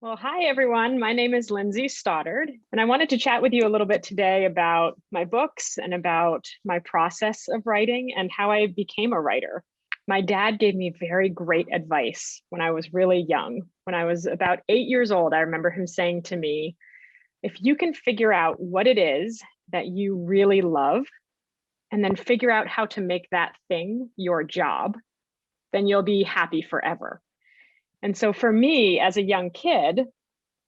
Well, hi everyone. My name is Lindsay Stoddard, and I wanted to chat with you a little bit today about my books and about my process of writing and how I became a writer. My dad gave me very great advice when I was really young. When I was about 8 years old, I remember him saying to me, if you can figure out what it is that you really love and then figure out how to make that thing your job, then you'll be happy forever. And so for me, as a young kid,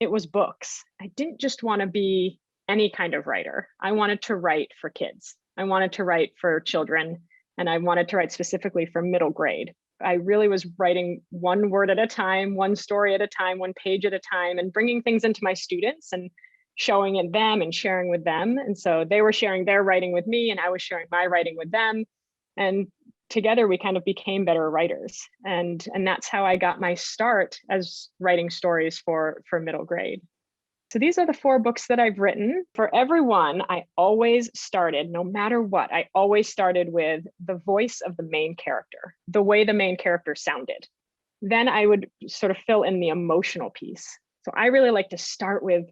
it was books. I didn't just want to be any kind of writer. I wanted to write for kids. I wanted to write for children, and I wanted to write specifically for middle grade. I really was writing one word at a time, one story at a time, one page at a time, and bringing things into my students and showing it them and sharing with them. And so they were sharing their writing with me, and I was sharing my writing with them. And together we kind of became better writers. And that's how I got my start as writing stories for middle grade. So these are the four books that I've written. For every one, I always started, no matter what, I always started with the voice of the main character, the way the main character sounded. Then I would sort of fill in the emotional piece. So I really like to start with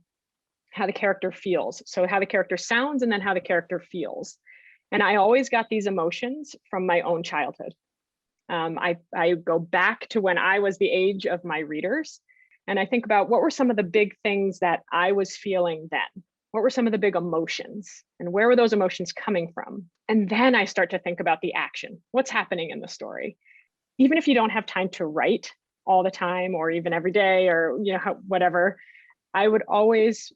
how the character feels. So how the character sounds and then how the character feels. And I always got these emotions from my own childhood. I go back to when I was the age of my readers, and I think about what were some of the big things that I was feeling then? What were some of the big emotions? And where were those emotions coming from? And then I start to think about the action. What's happening in the story? Even if you don't have time to write all the time or even every day or whatever, I would always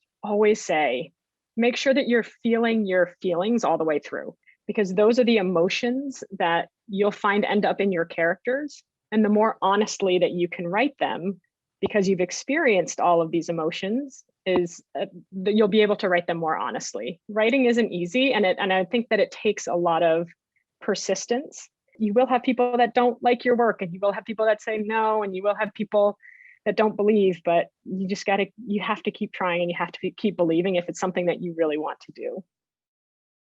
say, make sure that you're feeling your feelings all the way through, because those are the emotions that you'll find end up in your characters. And the more honestly that you can write them, because you've experienced all of these emotions, is that you'll be able to write them more honestly. Writing isn't easy, and I think that it takes a lot of persistence. You will have people that don't like your work, and you will have people that say no, and you will have people that don't believe, but you have to keep trying and you have to keep believing if it's something that you really want to do.